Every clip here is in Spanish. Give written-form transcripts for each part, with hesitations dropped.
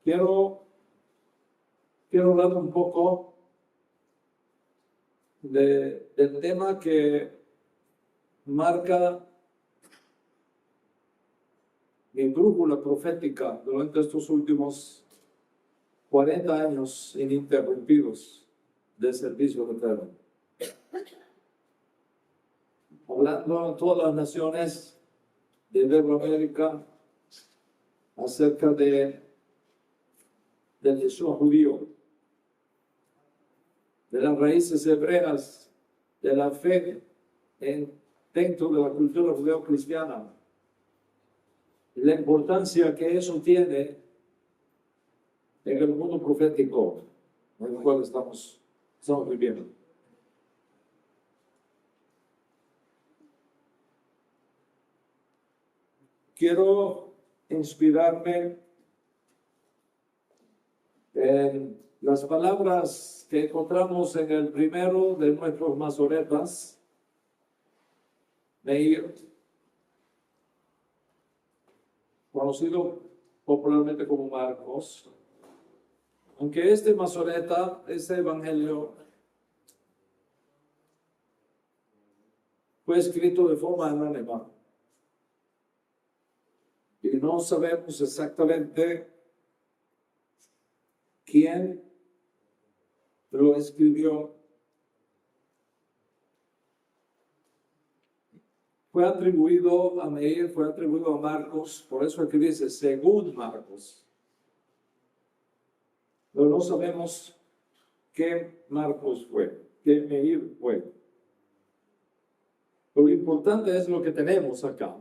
Quiero hablar un poco del tema que marca mi brújula profética durante estos últimos 40 años ininterrumpidos de servicio de Pedro. Hablando en todas las naciones de Iberoamérica acerca del Yeshua judío, de las raíces hebreas, de la fe dentro de la cultura judeo-cristiana, la importancia que eso tiene en el mundo profético en el cual estamos viviendo. Quiero inspirarme en las palabras que encontramos en el primero de nuestros masoretas, Meir, conocido popularmente como Marcos. Aunque este masoreta, este evangelio, fue escrito de forma anónima y no sabemos exactamente quién lo escribió. Fue atribuido a Meir, fue atribuido a Marcos, por eso aquí dice, según Marcos. Pero no sabemos qué Marcos fue, qué Meir fue. Lo importante es lo que tenemos acá,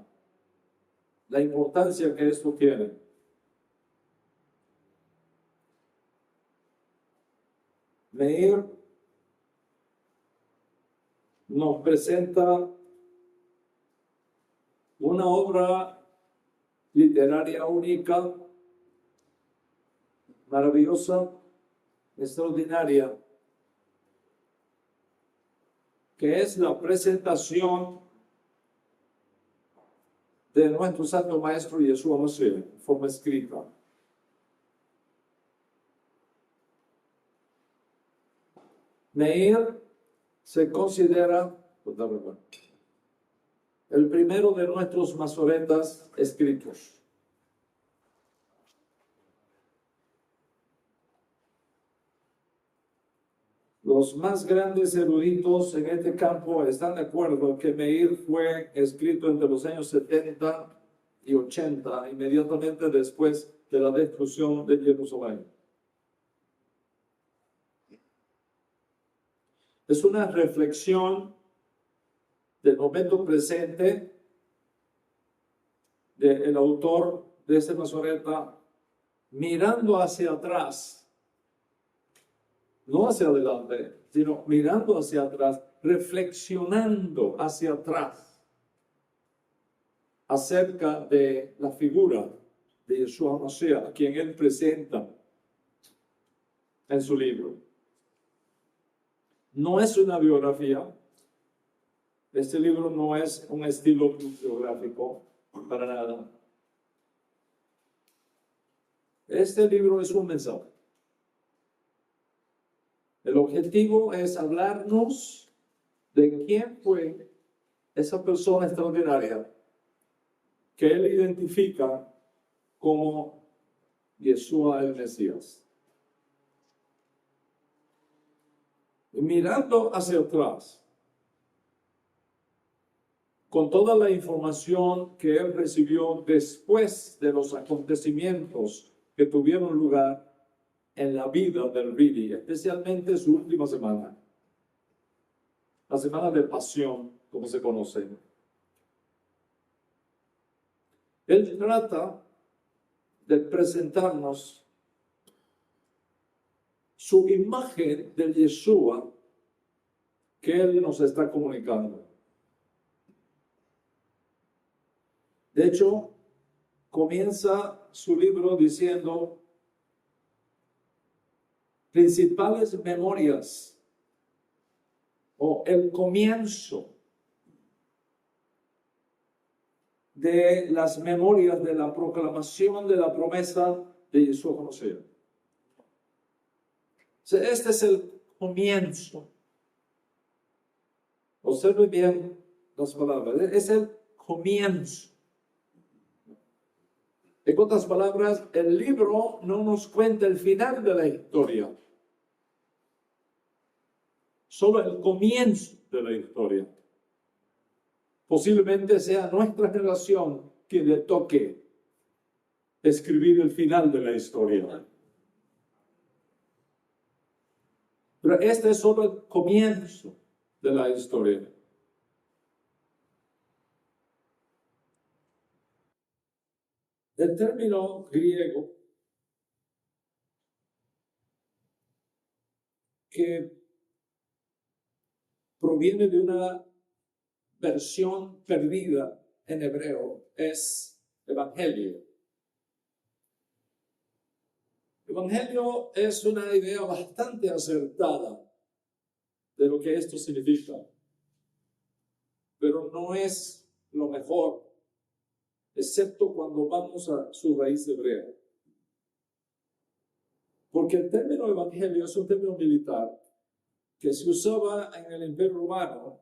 la importancia que esto tiene. Meir nos presenta una obra literaria única, maravillosa, extraordinaria, que es la presentación de nuestro Santo Maestro Yeshua Mashiach en forma escrita. Meir se considera el primero de nuestros masoretas escritos. Los más grandes eruditos en este campo están de acuerdo que Meir fue escrito entre los años 70 y 80, inmediatamente después de la destrucción de Jerusalén. Es una reflexión del momento presente del autor de este masoreta, mirando hacia atrás, no hacia adelante, sino mirando hacia atrás, reflexionando hacia atrás acerca de la figura de Yeshua Mashiach, a quien él presenta en su libro. No es una biografía. Este libro no es un estilo biográfico, para nada. Este libro es un mensaje. El objetivo es hablarnos de quién fue esa persona extraordinaria que él identifica como Yeshua el Mesías. Y mirando hacia atrás, con toda la información que él recibió después de los acontecimientos que tuvieron lugar en la vida del Ridi, especialmente su última semana, la semana de pasión, como se conoce. Él trata de presentarnos su imagen del Yeshua que él nos está comunicando. De hecho, comienza su libro diciendo principales memorias o el comienzo de las memorias de la proclamación de la promesa de Yeshua HaMashiach. Este es el comienzo. Observe bien las palabras. Es el comienzo. En otras palabras, el libro no nos cuenta el final de la historia, solo el comienzo de la historia. Posiblemente sea nuestra generación quien le toque escribir el final de la historia. Pero este es solo el comienzo de la historia. El término griego que proviene de una versión perdida en hebreo es evangelio. Evangelio es una idea bastante acertada de lo que esto significa, pero no es lo mejor, excepto cuando vamos a su raíz hebrea. Porque el término evangelio es un término militar que se usaba en el Imperio Romano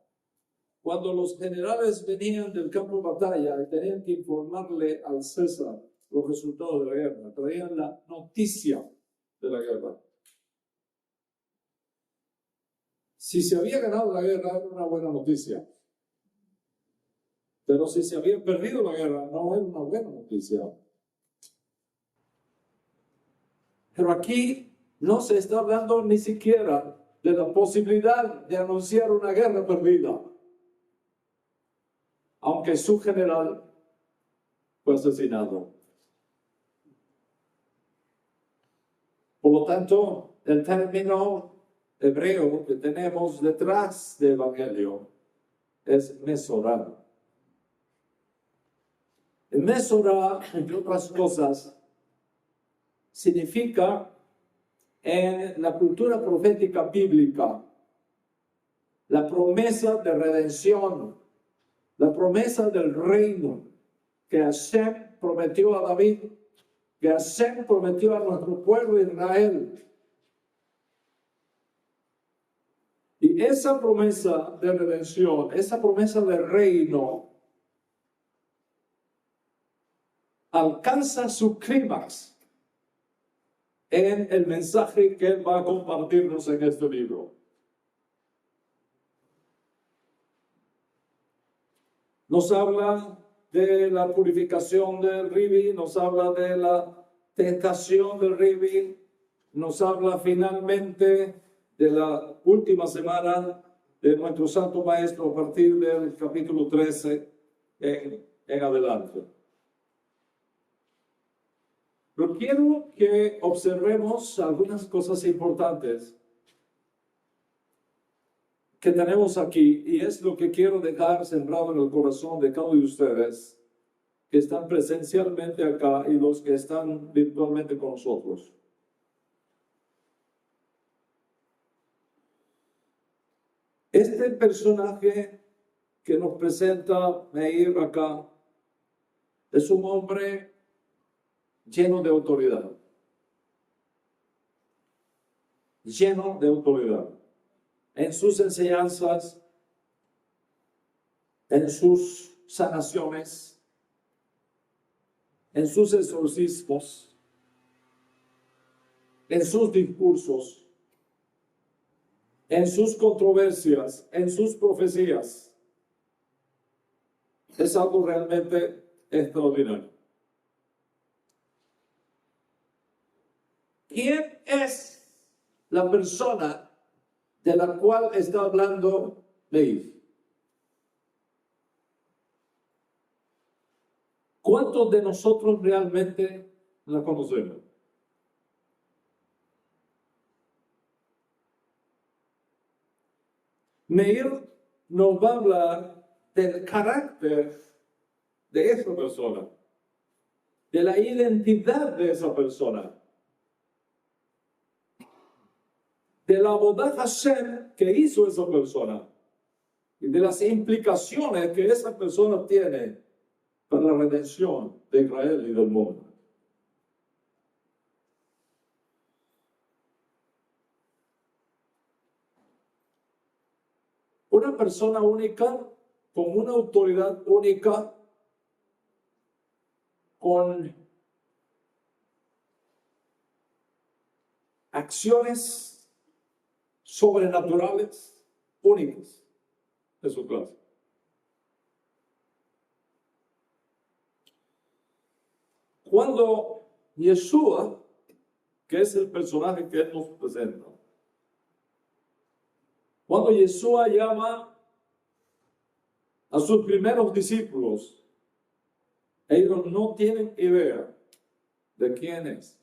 cuando los generales venían del campo de batalla y tenían que informarle al César los resultados de la guerra. Traían la noticia de la guerra. Si se había ganado la guerra, era una buena noticia. Pero si se había perdido la guerra, no era una buena noticia. Pero aquí no se está hablando ni siquiera de la posibilidad de anunciar una guerra perdida, aunque su general fue asesinado. Por lo tanto, el término hebreo que tenemos detrás del evangelio es mesorá. El mesorá, entre otras cosas, significa en la cultura profética bíblica la promesa de redención, la promesa del reino que Hashem prometió a David, que Hashem prometió a nuestro pueblo Israel. Y esa promesa de redención, esa promesa de reino, alcanza su clímax en el mensaje que Él va a compartirnos en este libro. Nos habla de la purificación del Ribi, nos habla de la tentación del Ribi, nos habla finalmente de la última semana de nuestro Santo Maestro a partir del capítulo 13 en adelante. Pero quiero que observemos algunas cosas importantes que tenemos aquí, y es lo que quiero dejar sembrado en el corazón de cada uno de ustedes que están presencialmente acá y los que están virtualmente con nosotros. Este personaje que nos presenta Meir acá es un hombre lleno de autoridad. Lleno de autoridad. En sus enseñanzas, en sus sanaciones, en sus exorcismos, en sus discursos, en sus controversias, en sus profecías. Es algo realmente extraordinario. ¿Quién es la persona de la cual está hablando Meir? ¿Cuántos de nosotros realmente la conocemos? Meir nos va a hablar del carácter de esa persona, de la identidad de esa persona, de la bondad Hashem que hizo esa persona y de las implicaciones que esa persona tiene para la redención de Israel y del mundo. Una persona única, con una autoridad única, con acciones sobrenaturales únicas de su clase. Cuando Yeshua, que es el personaje que él nos presenta, cuando Yeshua llama a sus primeros discípulos, ellos no tienen idea de quién es.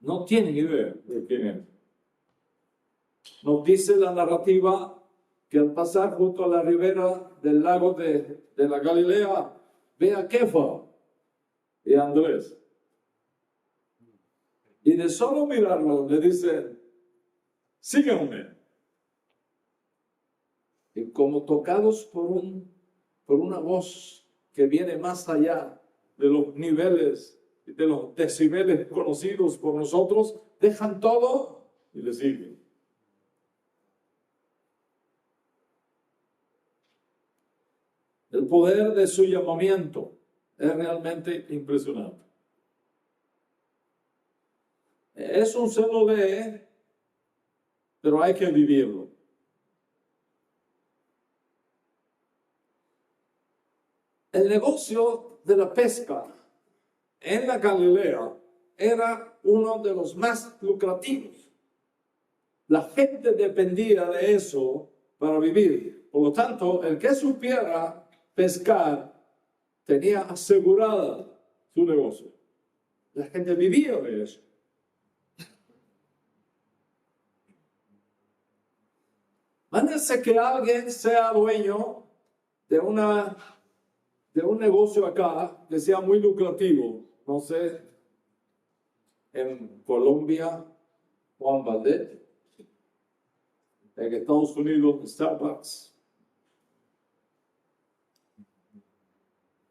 No tienen idea de quién es. Nos dice la narrativa que al pasar junto a la ribera del lago de la Galilea, ve a Kefa y a Andrés. Y de solo mirarlo le dicen, síganme. Y como tocados por una voz que viene más allá de los niveles, de los decibeles conocidos por nosotros, dejan todo y le siguen. El poder de su llamamiento es realmente impresionante. Eso se lo lee, pero hay que vivirlo. El negocio de la pesca en la Galilea era uno de los más lucrativos. La gente dependía de eso para vivir. Por lo tanto, el que supiera pescar tenía asegurada su negocio. La gente vivía de eso. Mándese que alguien sea dueño de un negocio acá que sea muy lucrativo. No sé, en Colombia, Juan Valdez, en Estados Unidos, Starbucks.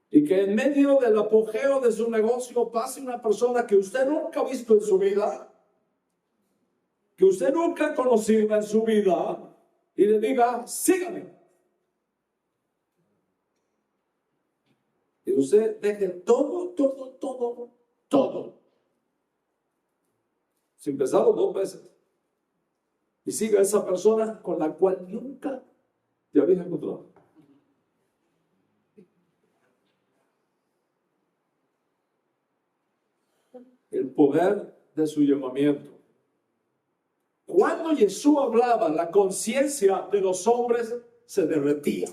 Y que en medio del apogeo de su negocio pase una persona que usted nunca ha visto en su vida, que usted nunca ha conocido en su vida, y le diga, sígame. Y usted deje todo, sin pensarlo 2 veces. Y siga a esa persona con la cual nunca te habías encontrado. El poder de su llamamiento. Cuando Jesús hablaba, la conciencia de los hombres se derretía.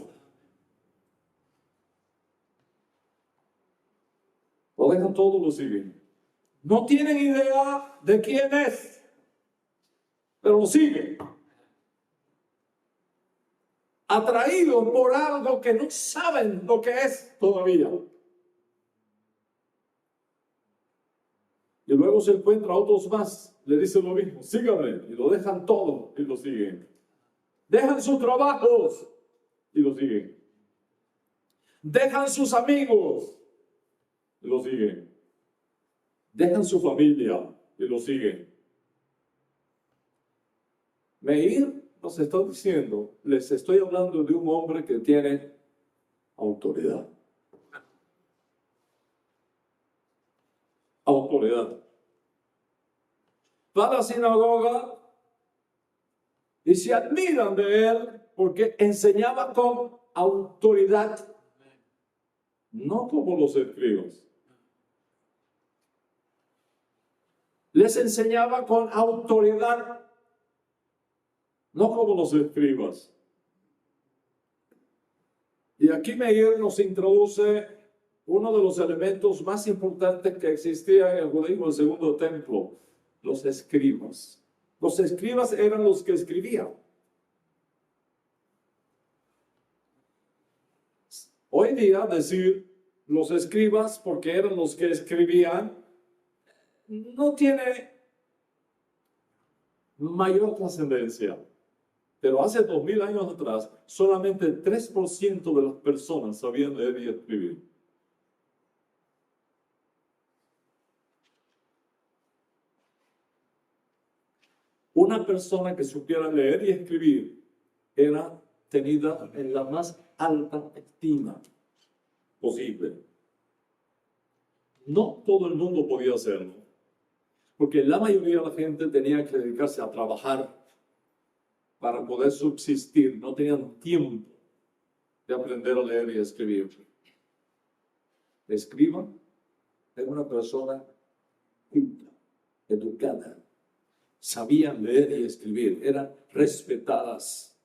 Lo dejan todo, lo siguen. No tienen idea de quién es, pero lo siguen. Atraídos por algo que no saben lo que es todavía. Y luego se encuentra otros más, le dicen lo mismo, síganme, y lo dejan todo y lo siguen. Dejan sus trabajos y lo siguen. Dejan sus amigos y lo siguen. Dejan su familia y lo siguen. Meir nos está diciendo, les estoy hablando de un hombre que tiene autoridad. Autoridad. Va a la sinagoga y se admiran de él porque enseñaba con autoridad, no como los escribas. Les enseñaba con autoridad, no como los escribas. Y aquí Meir nos introduce uno de los elementos más importantes que existía en el judaísmo, el segundo templo, los escribas. Los escribas eran los que escribían. Hoy día decir los escribas porque eran los que escribían no tiene mayor trascendencia. Pero hace 2000 años atrás, solamente el 3% de las personas sabían leer y escribir. Una persona que supiera leer y escribir era tenida en la más alta estima posible. No todo el mundo podía hacerlo, porque la mayoría de la gente tenía que dedicarse a trabajar para poder subsistir. No tenían tiempo de aprender a leer y escribir. El escriba era una persona culta, educada, sabían leer y escribir, eran respetadas.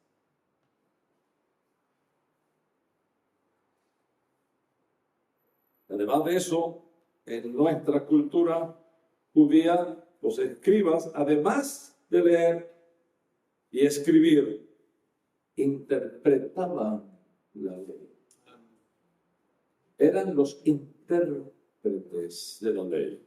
Además de eso, en nuestra cultura judía, los escribas, además de leer y escribir, interpretaban la ley. Eran los intérpretes de la ley.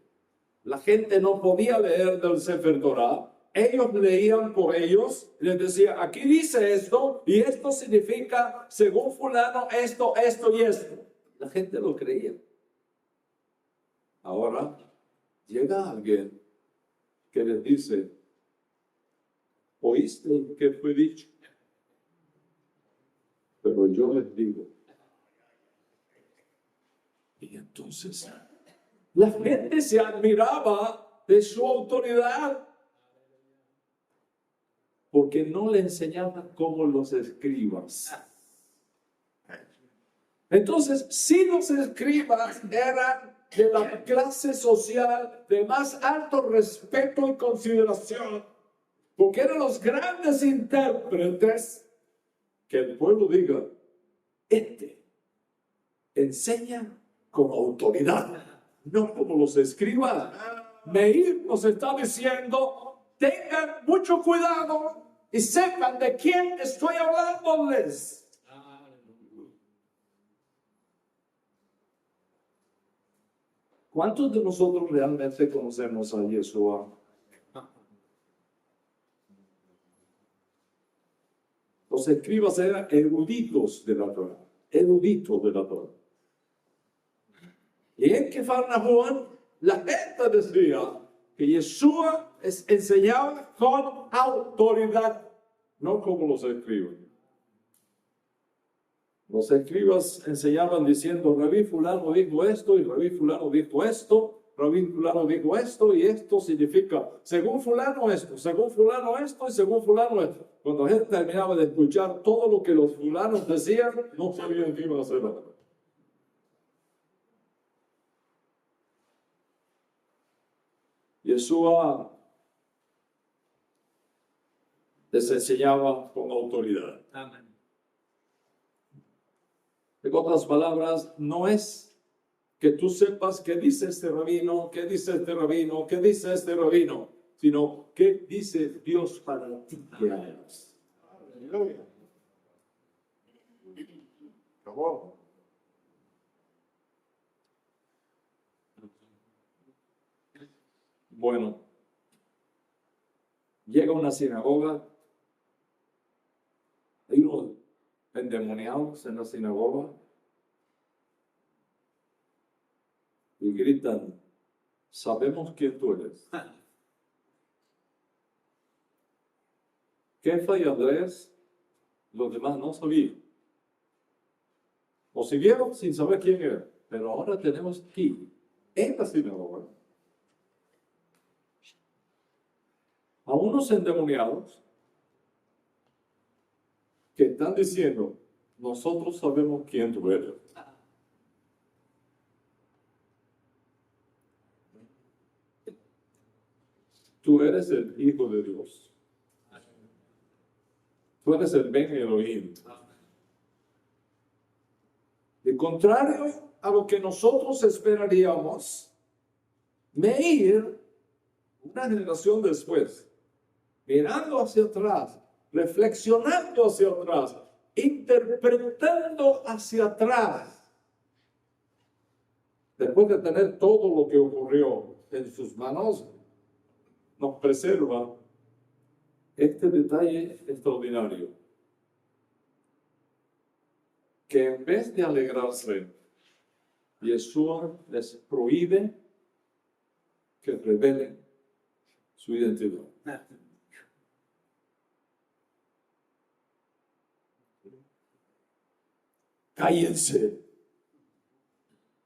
La gente no podía leer del Sefer Torah. Ellos leían por ellos, les decía, aquí dice esto, y esto significa, según fulano, esto y esto. La gente lo creía. Ahora llega alguien que les dice, ¿oíste que fue dicho? Pero yo les digo. Y entonces la gente se admiraba de su autoridad porque no le enseñaban como los escribas. Entonces, si los escribas eran de la clase social de más alto respeto y consideración, porque eran los grandes intérpretes, que el pueblo diga, este enseña con autoridad, no como los escribas. Meir nos está diciendo, tengan mucho cuidado y sepan de quién estoy hablándoles. ¿Cuántos de nosotros realmente conocemos a Yeshua? Los escribas eran eruditos de la Torah, eruditos de la Torah. Y en Cafarnaúm, la gente decía que Yeshua enseñaba con autoridad, no como los escribas. Los escribas enseñaban diciendo, Rabí fulano dijo esto, y Rabí fulano dijo esto, Rabí fulano dijo esto, y esto significa, según fulano esto, según fulano esto, y según fulano esto. Cuando la gente terminaba de escuchar todo lo que los fulanos decían, no sabían qué iban a hacer. Yeshua les enseñaba con autoridad. Amén. En otras palabras, no es que tú sepas qué dice este rabino, qué dice este rabino, qué dice este rabino, sino qué dice Dios para ti que hagas. Aleluya. Bueno, llega a una sinagoga, hay unos endemoniados en la sinagoga y gritan, sabemos quién tú eres. Kefa y Andrés, los demás no sabían. O siguieron sin saber quién era, pero ahora tenemos aquí, en la sinagoga, a unos endemoniados que están diciendo, nosotros sabemos quién tú eres. Tú eres el Hijo de Dios. Tú eres el Ben Elohim. De contrario a lo que nosotros esperaríamos, Meir, una generación después, mirando hacia atrás, reflexionando hacia atrás, interpretando hacia atrás, después de tener todo lo que ocurrió en sus manos, nos preserva este detalle extraordinario, que en vez de alegrarse, Yeshua les prohíbe que revelen su identidad. cállense.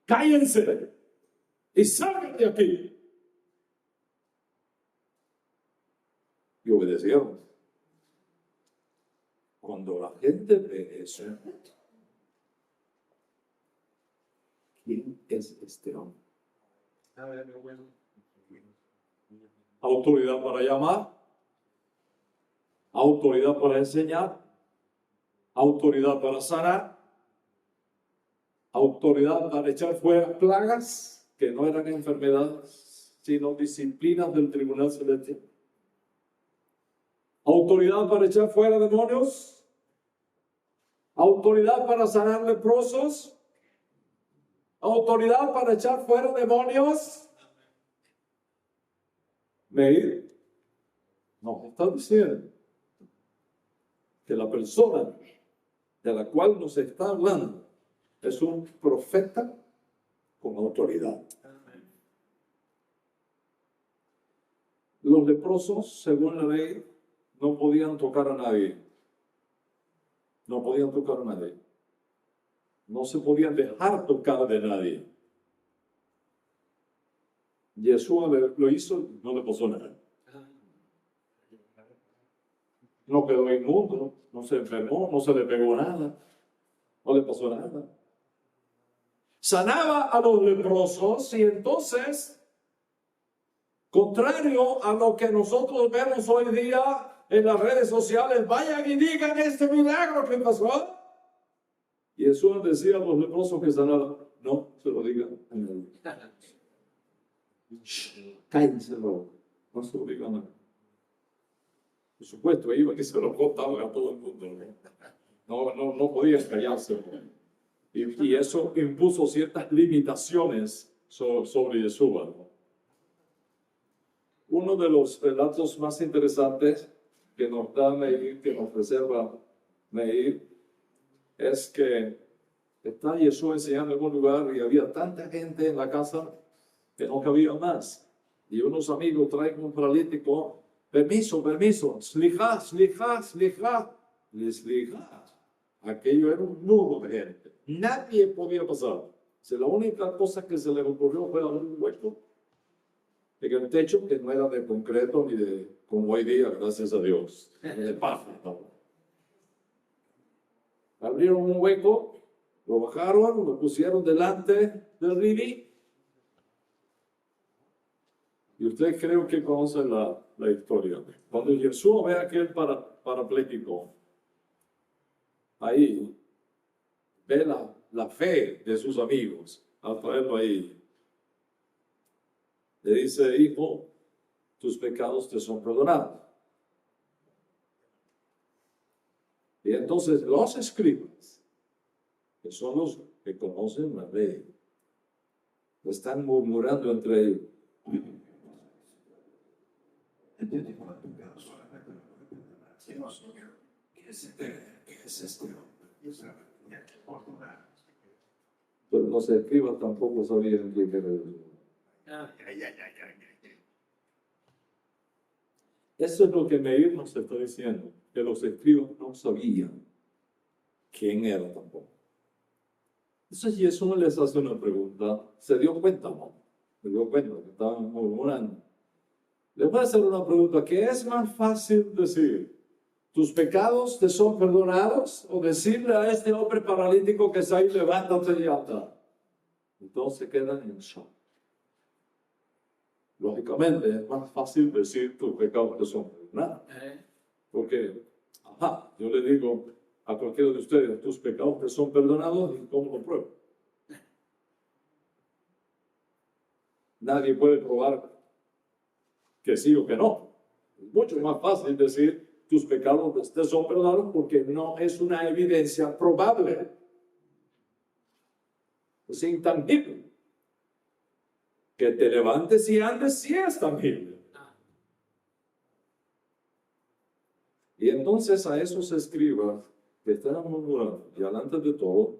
Cállense y salgan de aquí. Y obedecieron. Cuando la gente ve eso, ¿quién es este hombre? Autoridad para llamar, autoridad para enseñar, autoridad para sanar, autoridad para echar fuera plagas que no eran enfermedades, sino disciplinas del tribunal celestial. Autoridad para echar fuera demonios, autoridad para sanar leprosos, autoridad para echar fuera demonios. Meir nos está diciendo que la persona de la cual nos está hablando es un profeta con autoridad. Los leprosos, según la ley, no podían tocar a nadie. No podían tocar a nadie. No se podían dejar tocar de nadie. Yeshua lo hizo, no le pasó nada. No quedó inmundo, no se enfermó, no se le pegó nada, no le pasó nada. Sanaba a los leprosos y entonces, contrario a lo que nosotros vemos hoy día en las redes sociales, vayan y digan este milagro que pasó. Y Jesús decía a los leprosos que sanaban, no se lo digan a nadie. Cállense, no se lo digan a nadie. Por supuesto, iban y se lo contaban a todo el mundo. No podían callarse. Y eso impuso ciertas limitaciones sobre Yeshua. Uno de los relatos más interesantes que nos da Meir, que nos reserva Meir, es que está Yeshua enseñando en un lugar y había tanta gente en la casa que no cabía más. Y unos amigos traen un paralítico. Permiso, slijá. Aquello era un nudo de gente. Nadie podía pasar. La única cosa que se le ocurrió fue abrir un hueco en el techo que no era de concreto ni de, como hoy día, gracias a Dios, de paja. ¿No? Abrieron un hueco, lo bajaron, lo pusieron delante del Ribi. Y usted creo que conoce la historia. Cuando Jesús ve a aquel parapléjico, ahí ve la fe de sus amigos al traerlo ahí. Le dice, hijo, tus pecados te son perdonados. Y entonces los escribas, que son los que conocen la ley, están murmurando entre ellos. ¿Qué es este? Pero los escribas tampoco sabían quién era Dios. Eso es lo que Meir nos está diciendo, que los escribas no sabían quién era tampoco. Entonces Jesús les hace una pregunta. ¿Se dio cuenta, no? Se dio cuenta que estaban murmurando. Les voy a hacer una pregunta. ¿Qué es más fácil decir? ¿Tus pecados te son perdonados? ¿O decirle a este hombre paralítico que está ahí, levántate y anda? Entonces quedan en shock. Lógicamente es más fácil decir tus pecados te son perdonados. Porque, yo le digo a cualquiera de ustedes, tus pecados te son perdonados, ¿y cómo lo pruebo? Nadie puede probar que sí o que no. Es mucho más fácil decir tus pecados te son perdonados porque no es una evidencia probable. Es intangible. Que te levantes y andes sí es tangible. Y entonces a esos escribas que están murmurando y delante de todo,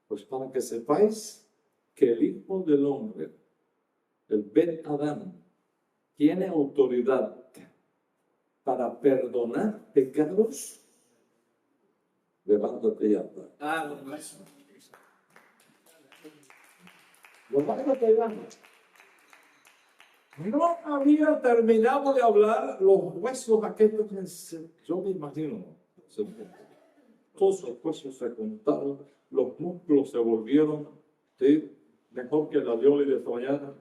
pues para que sepáis que el Hijo del Hombre, el Ben Adán, tiene autoridad para perdonar pecados. levántate y anda. Levántate y anda. No había terminado de hablar, los huesos aquellos, yo me imagino, todos los huesos se contaron, los músculos se volvieron, ¿sí? Mejor que la lioli de esta mañana,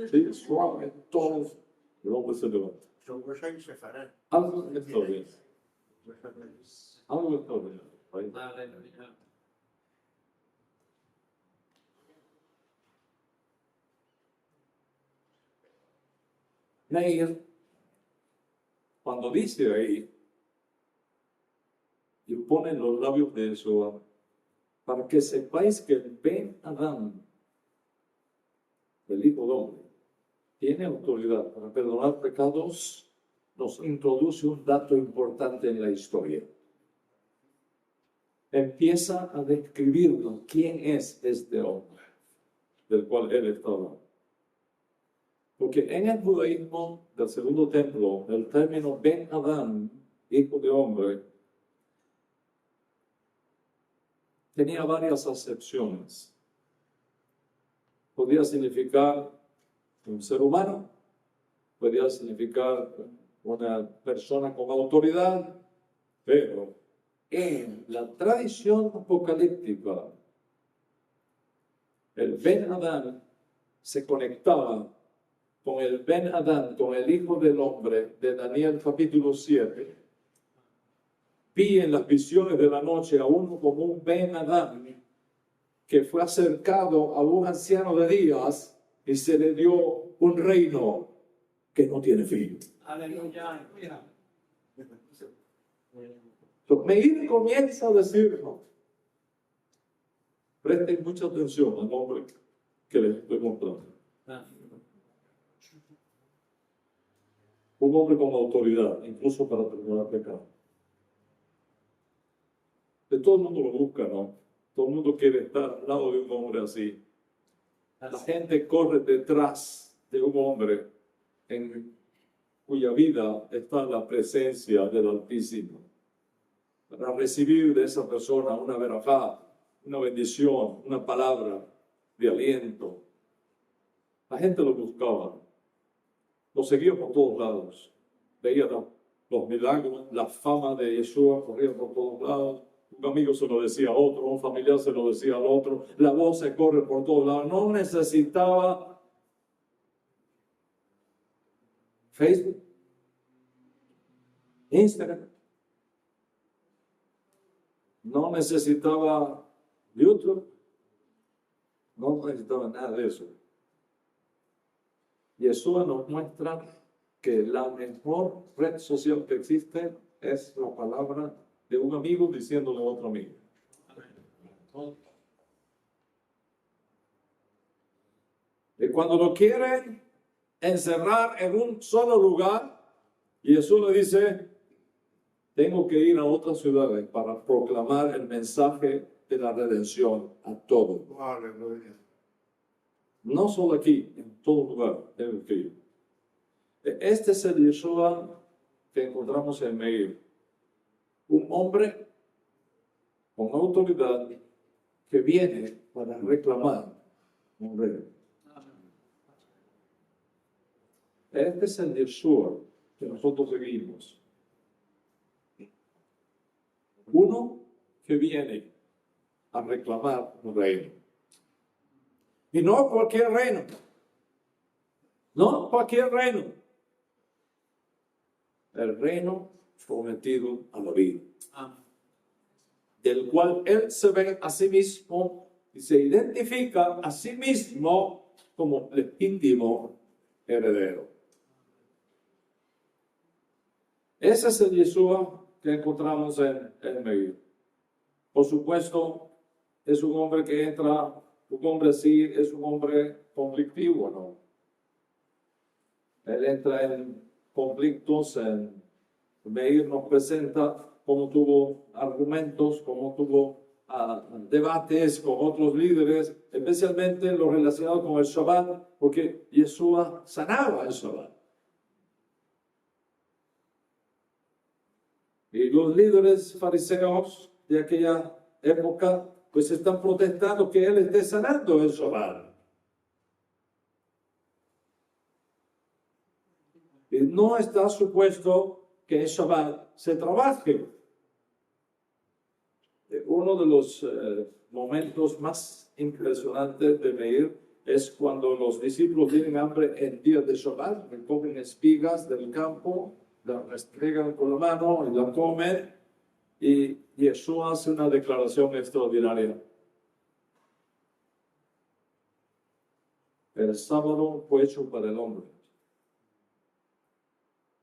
¿sí? Suave, todos, el hombre se levanta. Algo está bien. Algo está bien. Meir, cuando dice ahí, y pone en los labios de Yeshua, para que sepáis que el Ben Adán, el Hijo del Hombre, tiene autoridad para perdonar pecados, nos introduce un dato importante en la historia. Empieza a describirnos quién es este hombre del cual él está hablando. Porque en el judaísmo del segundo templo, el término Ben Adán, hijo de hombre, tenía varias acepciones. Podía significar un ser humano, podía significar una persona con autoridad, pero en la tradición apocalíptica, el Ben Adán se conectaba con el Ben Adán, con el Hijo del Hombre de Daniel capítulo 7. Vi en las visiones de la noche a uno como un Ben Adán que fue acercado a un anciano de días y se le dio un reino que no tiene fin. Aleluya. Meir comienza a decirnos, presten mucha atención al nombre que les estoy mostrando. Un hombre con autoridad, incluso para perdonar pecado. De todo el mundo lo busca, ¿no? Todo el mundo quiere estar al lado de un hombre así. La gente corre detrás de un hombre en cuya vida está la presencia del Altísimo. Para recibir de esa persona una verajá, una bendición, una palabra de aliento. La gente lo buscaba. Lo seguía por todos lados. Veía los milagros, la fama de Yeshua corría por todos lados. Un amigo se lo decía a otro, un familiar se lo decía al otro. La voz se corre por todos lados. No necesitaba Facebook, Instagram. No necesitaba YouTube. No necesitaba nada de eso. Yeshua nos muestra que la mejor red social que existe es la palabra de un amigo diciéndole a otro amigo. Y cuando lo quieren encerrar en un solo lugar, Jesús le dice, tengo que ir a otras ciudades para proclamar el mensaje de la redención a todos. No solo aquí, en todo lugar, en el que ir. Este es el Yeshua que encontramos en Meir. Un hombre con autoridad que viene para reclamar un rey. Este es el Yeshua que nosotros seguimos. Uno que viene a reclamar un reino. Y no cualquier reino. No cualquier reino. El reino prometido a David. Del cual él se ve a sí mismo y se identifica a sí mismo como legítimo heredero. Ese es el Yeshua que encontramos en Meir. Por supuesto, es un hombre que entra, un hombre así, es un hombre conflictivo, ¿no? Él entra en conflictos, Meir nos presenta cómo tuvo argumentos, cómo tuvo debates con otros líderes, especialmente lo relacionado con el Shabbat, porque Yeshua sanaba el Shabbat. Y los líderes fariseos de aquella época, pues están protestando que él esté sanando el Shabbat. Y no está supuesto que el Shabbat se trabaje. Uno de los momentos más impresionantes de Meir es cuando los discípulos tienen hambre en días de Shabbat, recogen espigas del campo, las restregan con la mano y la comen, y Jesús hace una declaración extraordinaria. El sábado fue hecho para el hombre,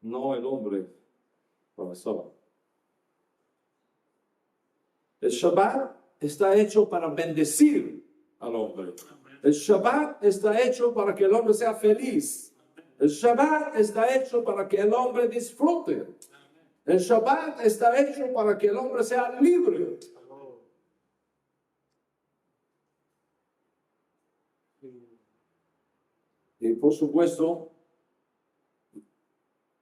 no el hombre para el sábado. El Shabbat está hecho para bendecir al hombre. El Shabbat está hecho para que el hombre sea feliz. El Shabbat está hecho para que el hombre disfrute. El Shabbat está hecho para que el hombre sea libre. Y por supuesto,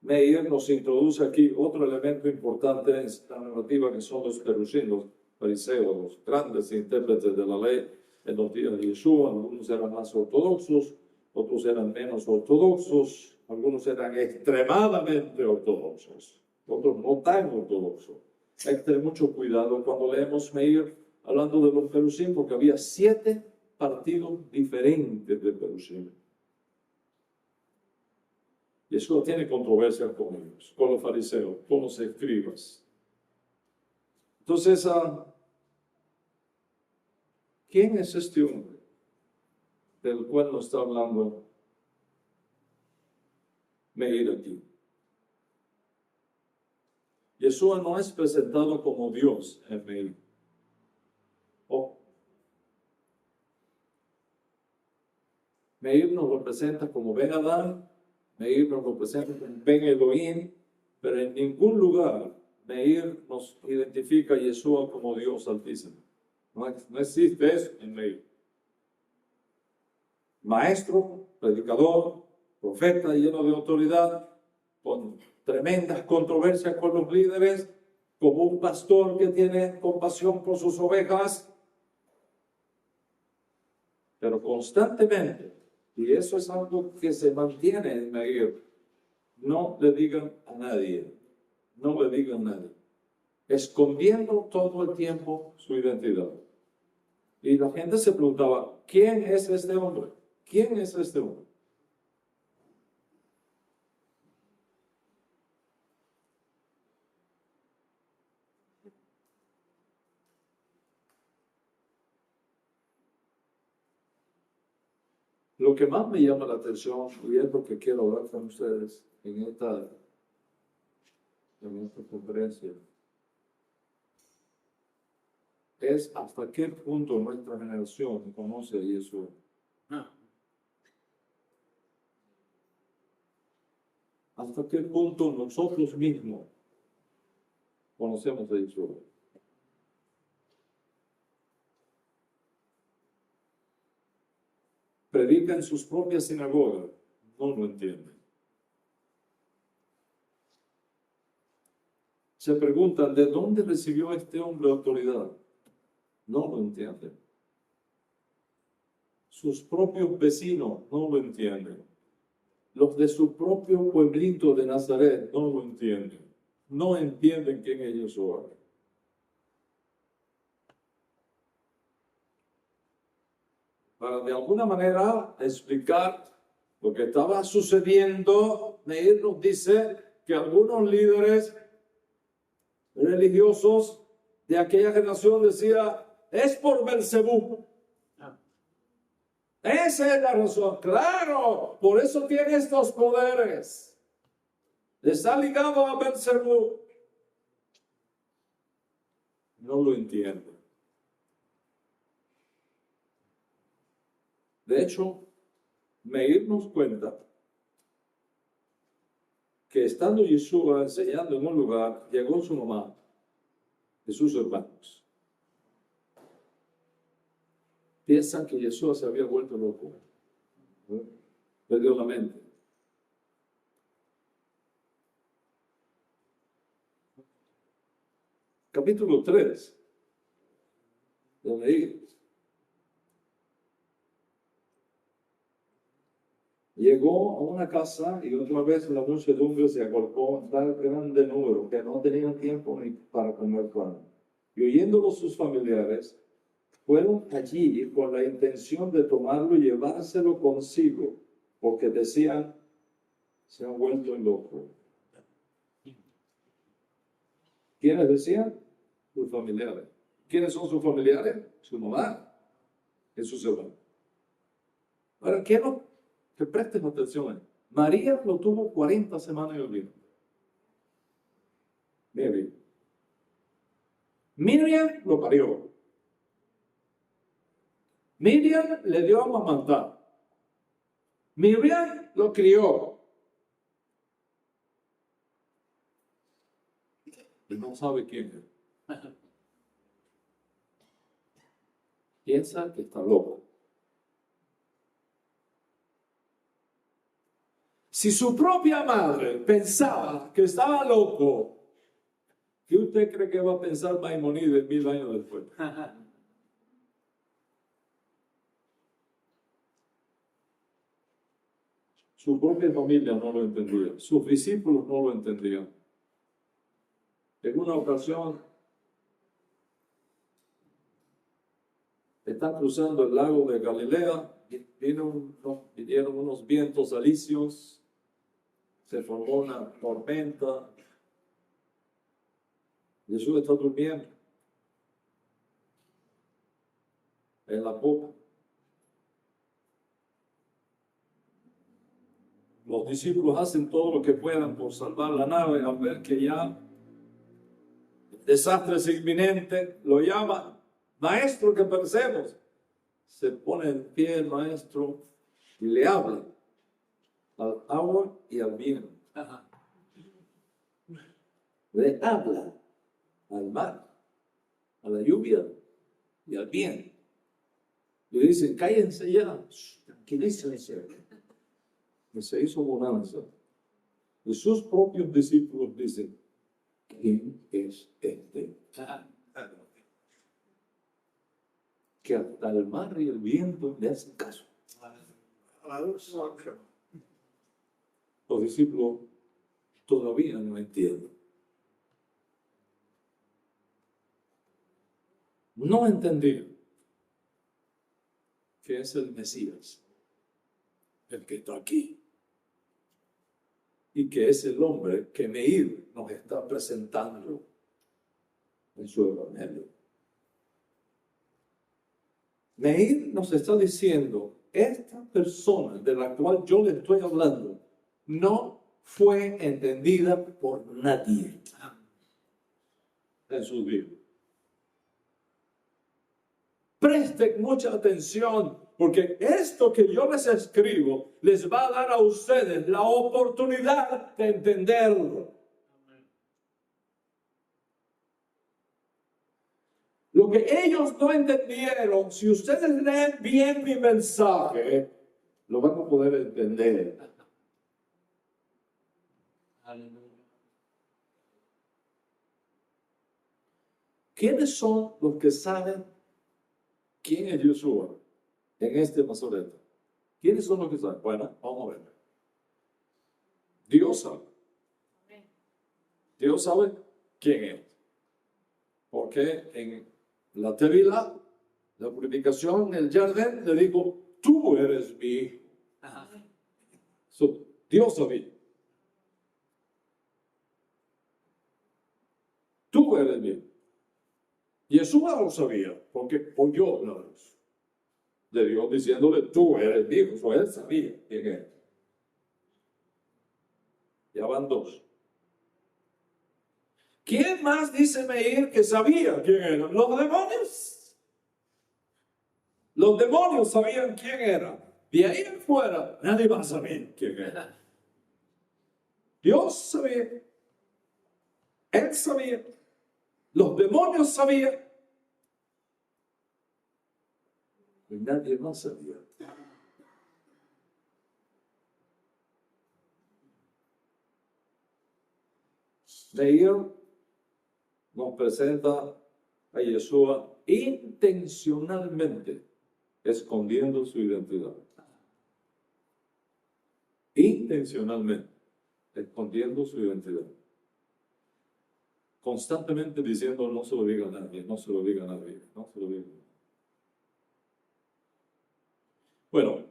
Meir nos introduce aquí otro elemento importante en esta narrativa, que son los perushim, los fariseos, los grandes intérpretes de la ley en los días de Yeshua. Algunos eran más ortodoxos, otros eran menos ortodoxos, algunos eran extremadamente ortodoxos, otros no tan ortodoxos. Hay que tener mucho cuidado cuando leemos Meir hablando de los perushim, porque había 7 partidos diferentes de perushim. Yeshua tiene controversia con ellos, con los fariseos, con los escribas. Entonces, ¿quién es este hombre del cual nos está hablando Meir aquí? Yeshua no es presentado como Dios en Meir. Meir nos representa como Ben Adán, Meir nos representa como Ben Elohim, pero en ningún lugar Meir nos identifica a Yeshua como Dios Altísimo. No existe eso en Meir. Maestro, predicador, profeta lleno de autoridad, con tremendas controversias con los líderes, como un pastor que tiene compasión por sus ovejas, pero constantemente, y eso es algo que se mantiene en Meir, no le digan a nadie, no le digan a nadie, escondiendo todo el tiempo su identidad. Y la gente se preguntaba, ¿quién es este hombre? ¿Quién es este hombre? Lo que más me llama la atención, y es lo que quiero hablar con ustedes en esta conferencia, es hasta qué punto nuestra generación conoce a Yeshua. Hasta qué punto nosotros mismos conocemos a Yeshua. Predica en sus propias sinagogas, no lo entienden. Se preguntan, ¿de dónde recibió este hombre autoridad? No lo entienden. Sus propios vecinos no lo entienden. Los de su propio pueblito de Nazaret no lo entienden. No entienden quién es Yeshua. Para de alguna manera explicar lo que estaba sucediendo, Meir nos dice que algunos líderes religiosos de aquella generación decían, es por Belzebú. Esa es la razón. Claro, por eso tiene estos poderes. Está ligado a Belzebú. No lo entiendo. De hecho, Meir nos cuenta que estando Yeshua enseñando en un lugar, llegó su mamá y sus hermanos. Piensan que Yeshua se había vuelto loco. Perdió la mente. Capítulo 3 de Meir. Llegó a una casa y otra vez la muchedumbre se agolpó en tal grande número que no tenían tiempo ni para comer pan. Y oyéndolo sus familiares, fueron allí con la intención de tomarlo y llevárselo consigo, porque decían, se han vuelto locos. ¿Quiénes decían? Sus familiares. ¿Quiénes son sus familiares? Su mamá y sus hermanos. Ahora, quiero que presten atención. María lo tuvo 40 semanas en el vientre. Mary. Miriam lo parió. Miriam le dio a amamantar. Miriam lo crió. Y no sabe quién es. Piensa que está loco. Si su propia madre pensaba que estaba loco, ¿qué usted cree que va a pensar Maimónides 1000 años después? Su propia familia no lo entendía, sus discípulos no lo entendían. En una ocasión, está cruzando el lago de Galilea, vinieron unos vientos alisios, se formó una tormenta. Jesús está durmiendo en la popa. Los discípulos hacen todo lo que puedan por salvar la nave. Al ver que ya el desastre es inminente, lo llama, maestro, que perecemos. Se pone en pie el maestro y le habla al agua y al viento. Le habla al mar, a la lluvia y al viento. Le dicen, cállense ya, tranquilícense. Y se hizo bonanza. Y sus propios discípulos dicen, ¿quién es este? Que hasta el mar y el viento le hacen caso. Los discípulos todavía no entienden. No entendieron que es el Mesías, el que está aquí. Y que es el hombre que Meir nos está presentando en su evangelio. Meir nos está diciendo, esta persona de la cual yo le estoy hablando no fue entendida por nadie en sus vidas. Presten mucha atención, porque esto que yo les escribo les va a dar a ustedes la oportunidad de entenderlo. Lo que ellos no entendieron, si ustedes leen bien mi mensaje, lo van a poder entender. ¿Quiénes son los que saben quién es Yeshua en este Masoreto? ¿Quiénes son los que saben? Bueno, vamos a ver. Dios sabe. Dios sabe quién es. Porque en la Tevila, la purificación, el jardín, le dijo, tú eres mi hijo. So, Dios sabía. Tú eres mi hijo. Yeshua lo sabía, porque oyó la voz de Dios diciéndole, tú eres mi hijo. So, él sabía quién era. Ya van dos. ¿Quién más dice Meir que sabía quién era? Los demonios. Los demonios sabían quién era. De ahí en fuera, nadie va a saber quién era. Dios sabía. Él sabía. Los demonios sabían. Y nadie más sabía. Meir nos presenta a Yeshua intencionalmente escondiendo su identidad. Intencionalmente escondiendo su identidad. Constantemente diciendo, no se lo diga a nadie, no se lo diga a nadie, no se lo diga a nadie. Bueno,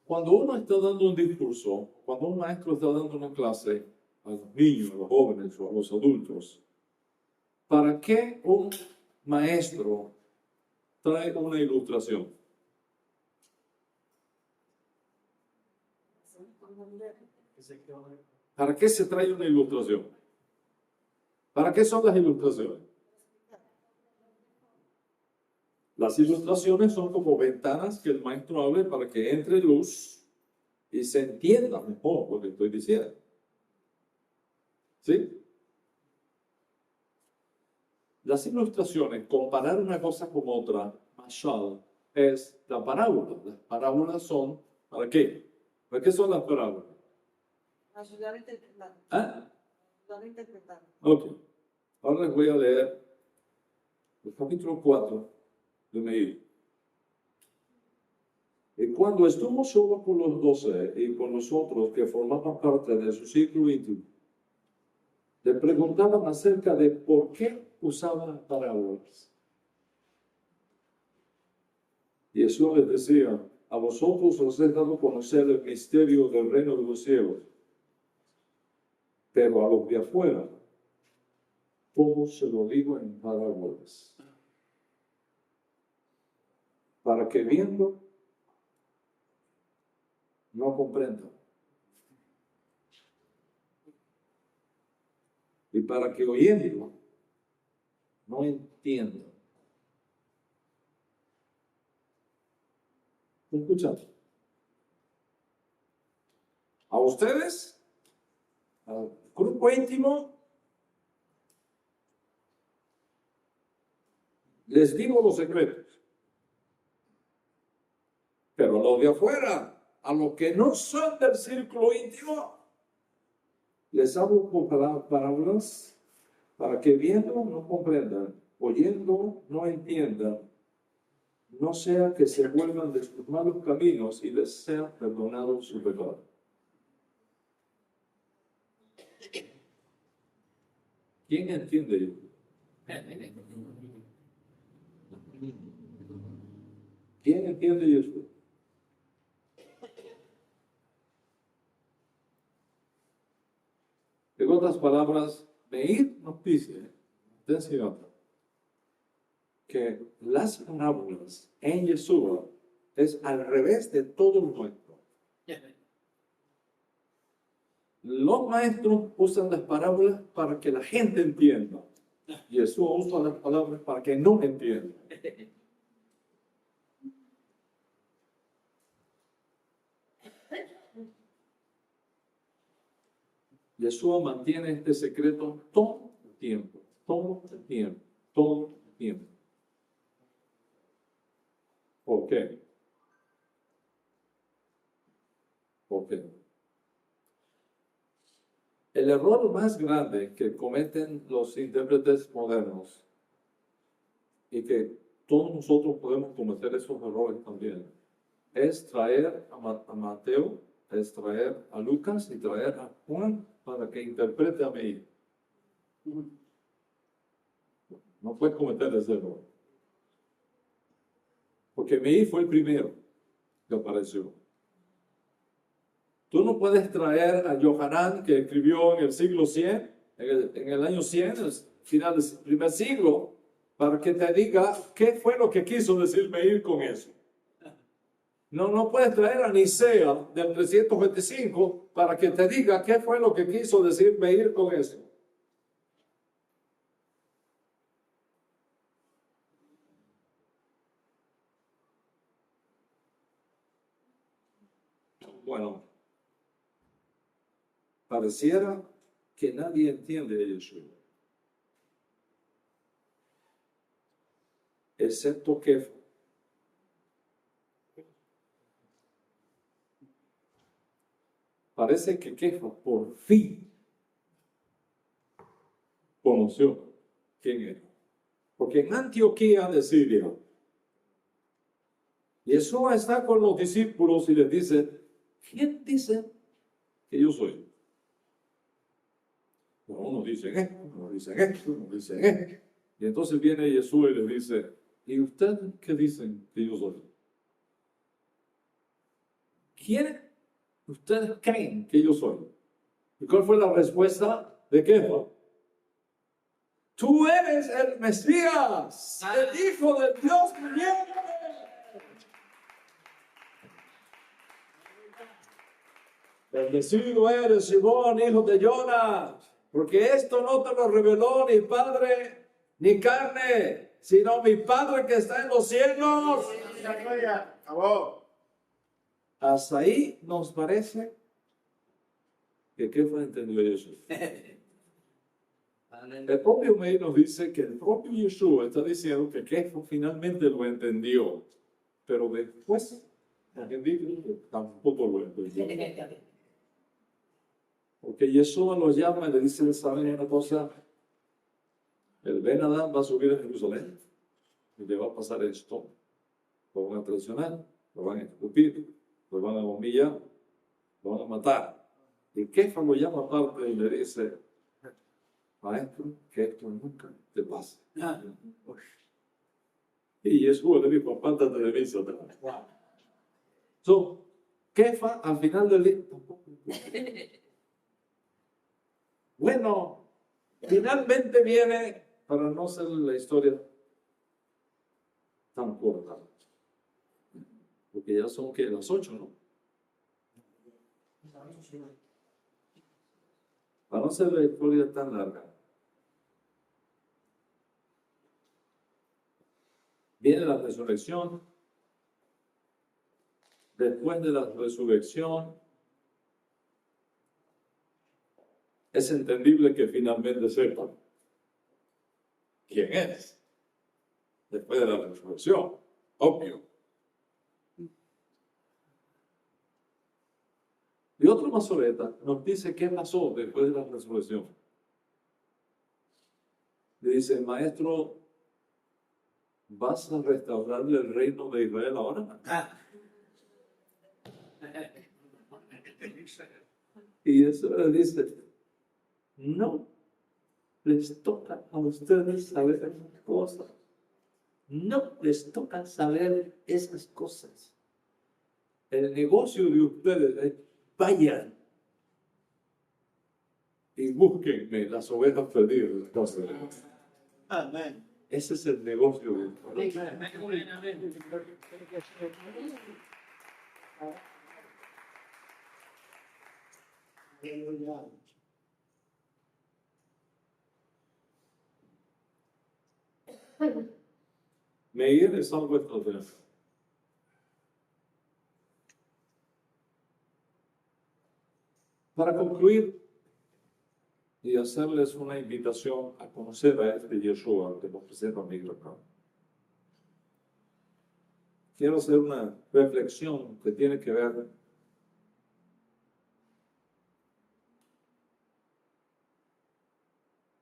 cuando uno está dando un discurso, cuando un maestro está dando una clase a los niños, a los jóvenes o a los adultos, ¿para qué un maestro trae una ilustración? ¿Para qué se trae una ilustración? ¿Para qué son las ilustraciones? Las ilustraciones son como ventanas que el maestro abre para que entre luz y se entienda mejor lo que estoy diciendo. ¿Sí? Las ilustraciones, comparar una cosa con otra, mashal, es la parábola. Las parábolas son, ¿para qué? ¿Para qué son las parábolas? Ayudar a interpretar. ¿Ah? Ayudar a interpretar. Ok. Ahora les voy a leer el capítulo 4 de Meir. Y cuando estuvo solo con los 12 y con los otros que formaban parte de su círculo íntimo, le preguntaban acerca de por qué usaban parábolas. Y Jesús les decía, a vosotros os he dado a conocer el misterio del reino de los cielos, pero a los de afuera, todo se lo digo en parábolas, para que viendo no comprendan, y para que oyendo no entiendan. ¿Escuchando? A ustedes, al grupo íntimo, les digo los secretos. Pero a los de afuera, a los que no son del círculo íntimo, les hablo por parábolas para que viendo no comprendan, oyendo no entiendan, no sea que se vuelvan de sus malos caminos y les sea perdonado su pecado. ¿Quién entiende esto? ¿Quién entiende esto? En otras palabras, Meir nos dice, atención, que las parábolas en Yeshua es al revés de todo lo nuestro. Los maestros usan las parábolas para que la gente entienda. Yeshua usa las palabras para que no entiendan. Yeshua mantiene este secreto todo el tiempo, todo el tiempo, todo el tiempo. ¿Por qué? ¿Por qué? El error más grande que cometen los intérpretes modernos, y que todos nosotros podemos cometer esos errores también, es traer a Mateo, es traer a Lucas y traer a Juan para que interprete a Meir. No puedes cometer ese error. Porque Meir fue el primero que apareció. Tú no puedes traer a Yohanan, que escribió en el siglo 100, en el año 100, el final del primer siglo, para que te diga qué fue lo que quiso decir Meir con eso. No puedes traer a Nicea del 325 para que te diga qué fue lo que quiso decir Meir con eso. Bueno, pareciera que nadie entiende a Yeshua, excepto Kefa. Parece que Kefa por fin conoció quién era. Porque en Antioquía de Siria, Jesús está con los discípulos y les dice, ¿quién dice que yo soy? Bueno, unos dicen esto, unos dicen esto, unos dicen esto. Y entonces viene Jesús y les dice, ¿y ustedes qué dicen que yo soy? ¿Quién ustedes creen que yo soy? ¿Y cuál fue la respuesta de Kefa? Tú eres el Mesías, el Hijo del Dios viviente. Bendecido eres, Simón, hijo de Jonas, porque esto no te lo reveló ni padre ni carne, sino mi Padre que está en los cielos. Hasta ahí nos parece que Kefa entendió eso. El propio Meir nos dice que el propio Yeshua está diciendo que Kefa finalmente lo entendió, pero después tampoco lo entendió. Porque Yeshua los llama y le dice, ¿saben una cosa? El Ben Adán va a subir a Jerusalén y le va a pasar esto. Lo van a traicionar, lo van a escupir, lo van a humillar, lo van a matar. Y Kefa lo llama aparte y le dice, maestro, que esto nunca te pase. Y Yeshua le dijo, apártate de mí, Satanás. So, Kefa al final del día tampoco. Bueno, finalmente viene, para no hacer la historia tan corta, porque ya son que las 8, ¿no? Para no hacer la historia tan larga, viene la resurrección. Después de la resurrección, es entendible que finalmente sepan quién es. Después de la resurrección, obvio. Y otro masoreta nos dice qué pasó después de la resurrección. Le dice, maestro, ¿vas a restaurarle el reino de Israel ahora? Y eso le dice, no les toca a ustedes saber esas cosas. No les toca saber esas cosas. El negocio de ustedes es vayan y búsquenme las ovejas perdidas. Amén. Ese es el negocio de ustedes. Meir es algo extraordinario. Para concluir y hacerles una invitación a conocer a este Yeshua que nos presenta Miguel acá, quiero hacer una reflexión que tiene que ver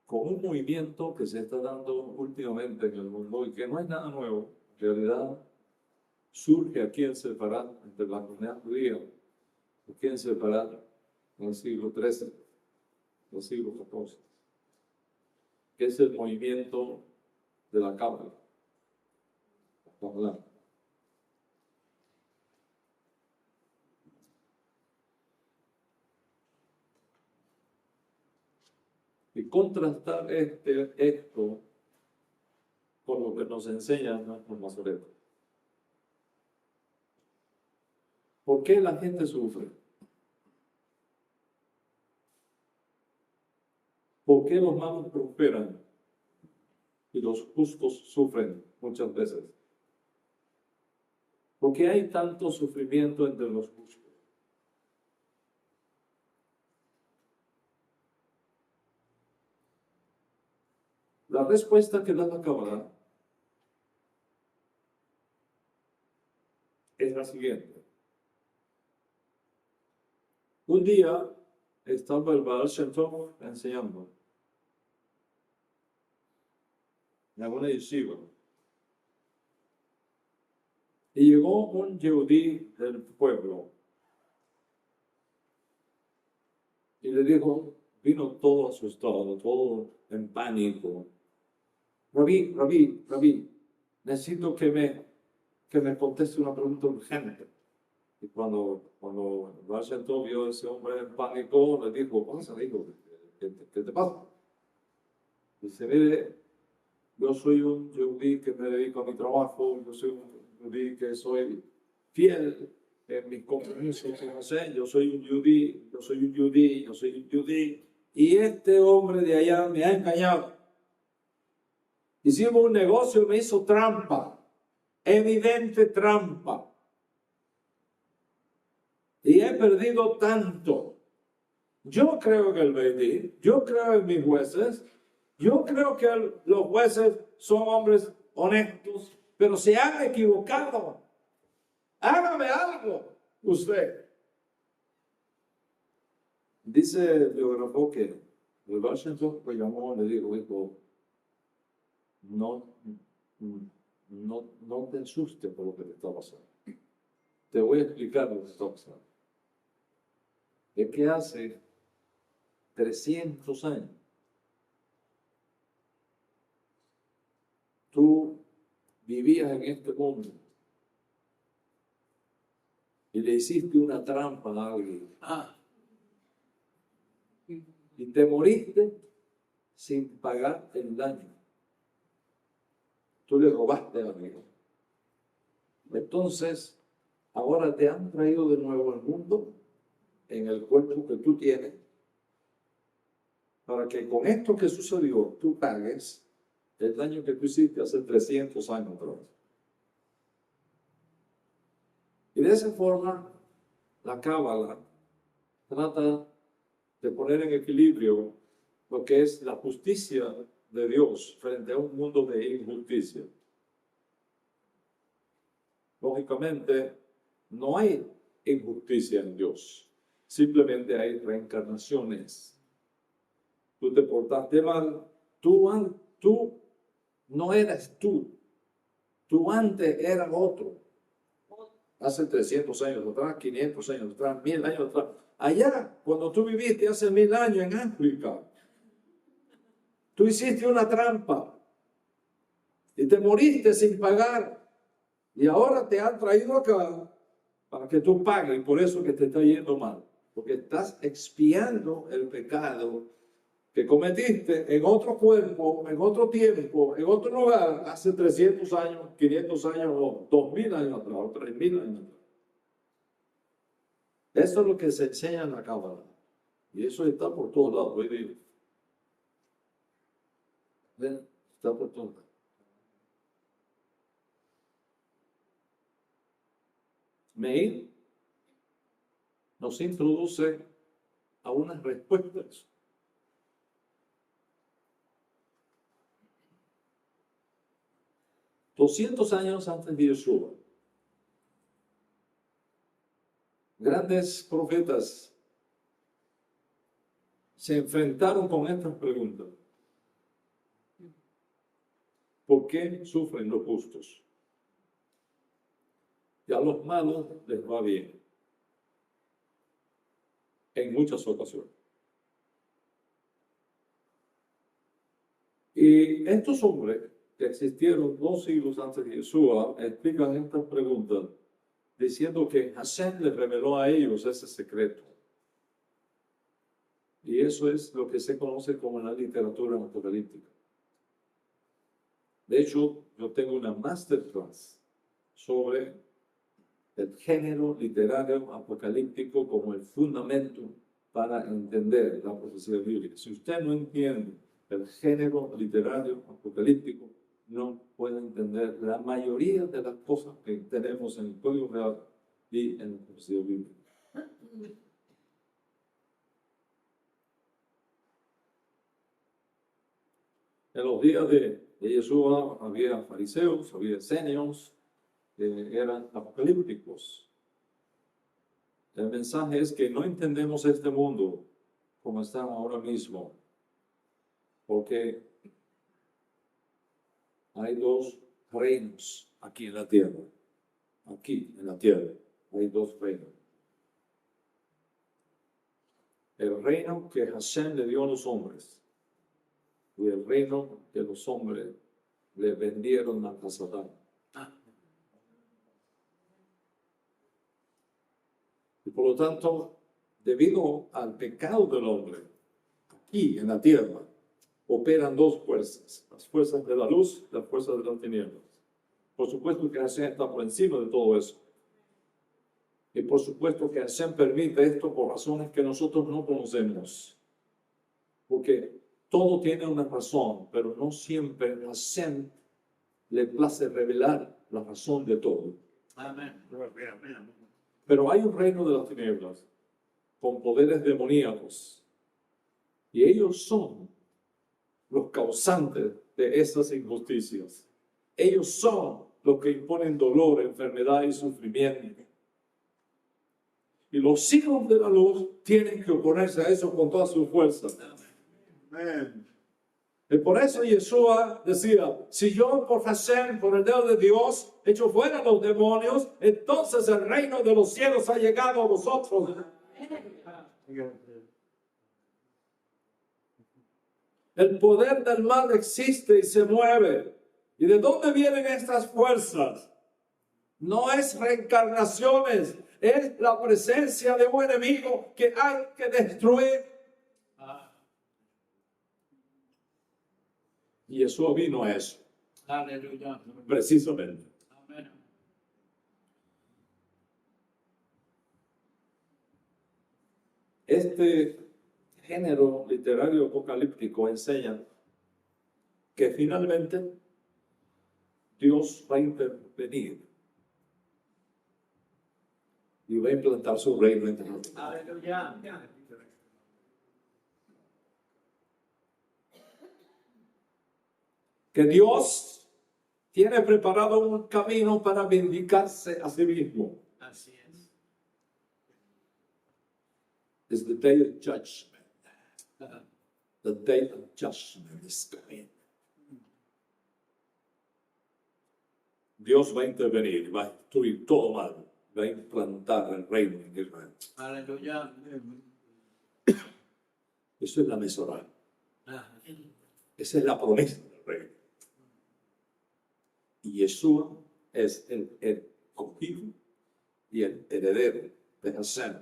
con un movimiento que se está dando últimamente en el mundo y que no es nada nuevo. En realidad, surge aquí en Sefarad, entre la comunidad judía, aquí en Sefarad, en el siglo XIII, en el siglo XIV, que es el movimiento de la Cábala. Y contrastar esto con lo que nos enseñan nuestros masoretas. ¿Por qué la gente sufre? ¿Por qué los malos prosperan y los justos sufren muchas veces? ¿Por qué hay tanto sufrimiento entre los justos? La respuesta que da la Cábala es la siguiente. Un día estaba el Baal Shem Tov enseñando. en alguna yeshiva. Y llegó un yehudí del pueblo y le dijo, vino todo asustado, todo en pánico. Rabí, necesito que me conteste una pregunta urgente. Y cuando Baal Shem Tov vio a ese hombre en pánico, le dijo, pasa, hijo, ¿qué te pasa? Dice, mire, yo soy un yehudí que me dedico a mi trabajo, yo soy un yehudí que soy fiel en mis compromisos con Hashem, yo soy un yehudí, y este hombre de allá me ha engañado. Hicimos un negocio y me hizo trampa, evidente trampa. Y he perdido tanto. Yo creo en el Beidín, yo creo en mis jueces, yo creo que los jueces son hombres honestos, pero se han equivocado. Hágame algo, usted. Dice el biógrafo que el Baal Shem Tov lo llamó y le dijo, no te asustes por lo que te está pasando. Te voy a explicar lo que está pasando. Es que hace 300 años tú vivías en este mundo y le hiciste una trampa a alguien. Y te moriste sin pagar el daño. Tú le robaste a alguien. Entonces, ahora te han traído de nuevo al mundo en el cuerpo que tú tienes para que con esto que sucedió tú pagues el daño que tú hiciste hace 300 años atrás. Y de esa forma, la Cábala trata de poner en equilibrio lo que es la justicia de Dios frente a un mundo de injusticia. Lógicamente, no hay injusticia en Dios. Simplemente hay reencarnaciones. Tú te portaste mal. Tú no eras tú. Tú antes eras otro. Hace 300 años atrás, 500 años atrás, 1000 años atrás. Allá, cuando tú viviste hace 1000 años en África, tú hiciste una trampa y te moriste sin pagar. Y ahora te han traído acá para que tú pagues, y por eso que te está yendo mal. Porque estás expiando el pecado que cometiste en otro cuerpo, en otro tiempo, en otro lugar, hace 300 años, 500 años, o 2000 años atrás, o 3000 años atrás. Eso es lo que se enseña en la Cábala. Y eso está por todos lados, hoy día. ¿Ven? Está por todos lados. Meir nos introduce a unas respuestas. $200 años antes de Yeshua, grandes profetas se enfrentaron con estas preguntas. ¿Por qué sufren los justos? Y a los malos les va bien. En muchas ocasiones. Y estos hombres que existieron 2 siglos antes de Yeshua explican estas preguntas diciendo que Hashem les reveló a ellos ese secreto. Y eso es lo que se conoce como la literatura apocalíptica. De hecho, yo tengo una masterclass sobre el género literario apocalíptico como el fundamento para entender la profecía bíblica. Si usted no entiende el género literario apocalíptico, no puede entender la mayoría de las cosas que tenemos en el Código Real y en la profecía bíblica. En los días de Yeshua había fariseos, había esenios, que eran apocalípticos. El mensaje es que no entendemos este mundo como está ahora mismo, porque hay dos reinos aquí en la tierra. Aquí en la tierra hay dos reinos. El reino que Hashem le dio a los hombres y el reino que los hombres le vendieron a Satán. Y por lo tanto, debido al pecado del hombre, aquí en la tierra, operan dos fuerzas, las fuerzas de la luz y las fuerzas de las tinieblas. Por supuesto que Hashem está por encima de todo eso. Y por supuesto que Hashem permite esto por razones que nosotros no conocemos. Porque todo tiene una razón, pero no siempre a Hashem le place revelar la razón de todo. Amén. Pero hay un reino de las tinieblas con poderes demoníacos. Y ellos son los causantes de esas injusticias. Ellos son los que imponen dolor, enfermedad y sufrimiento. Y los hijos de la luz tienen que oponerse a eso con todas sus fuerzas. Amén. Y por eso Yeshua decía, si yo por Hashem, por el dedo de Dios, echo fuera los demonios, entonces el reino de los cielos ha llegado a vosotros. El poder del mal existe y se mueve. ¿Y de dónde vienen estas fuerzas? No es reencarnaciones, es la presencia de un enemigo que hay que destruir. Y Yeshua vino a eso, Aleluya. precisamente. Amén. Este género literario apocalíptico enseña que finalmente Dios va a intervenir y va a implantar su reino entre nosotros. Aleluya. Que Dios tiene preparado un camino para vindicarse a sí mismo. Así es. It's the day of judgment. The day of judgment is coming. Dios va a intervenir, va a destruir todo mal, va a implantar el reino en Israel. Aleluya. Eso es la Mesorá. Esa es la promesa del reino. Y Yeshua es el escogido y el heredero de Hashem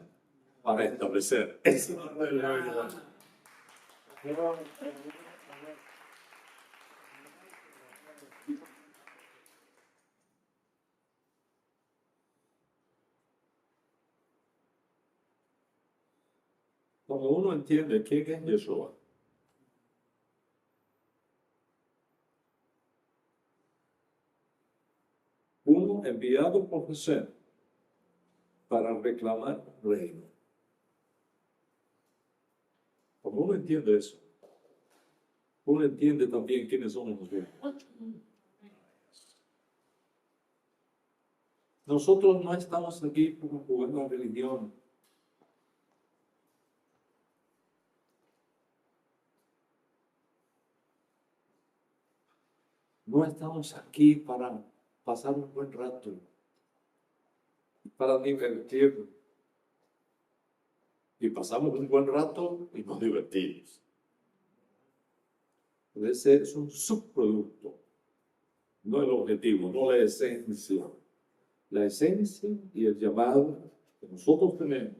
para establecer ese reino. Cuando uno entiende quién es Yeshua, uno enviado por Hashem para reclamar reino. Cuando uno entiende eso, uno entiende también quiénes somos nosotros. Nosotros no estamos aquí para jugar la religión. No estamos aquí para pasar un buen rato, para divertirnos. Y pasamos un buen rato y nos divertimos. Ese es un subproducto, no el objetivo, no la esencia. La esencia y el llamado que nosotros tenemos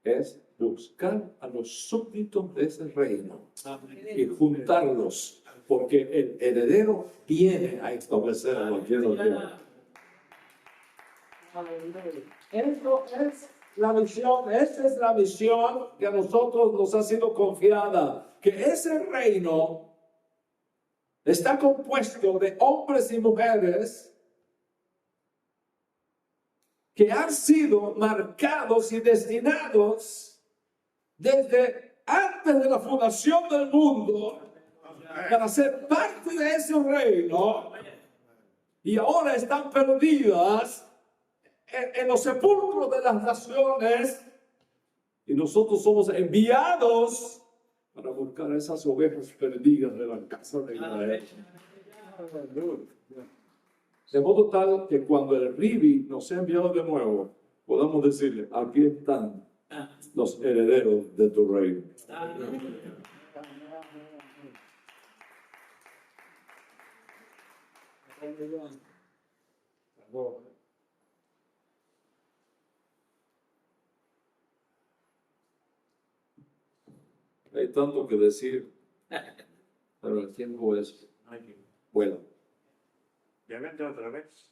es buscar a los súbditos de ese reino y juntarlos, porque el heredero viene a establecer a los llenos de Dios. Esto es la misión, esta es la misión que a nosotros nos ha sido confiada, que ese reino está compuesto de hombres y mujeres que han sido marcados y destinados desde antes de la fundación del mundo para ser parte de ese reino, y ahora están perdidas en los sepulcros de las naciones, y nosotros somos enviados para buscar a esas ovejas perdidas de la casa de Israel. De modo tal que cuando el Ribi nos sea enviado de nuevo, podamos decirle, aquí están los herederos de tu reino. Hay tanto que decir, pero el tiempo es bueno. Ya vente otra vez.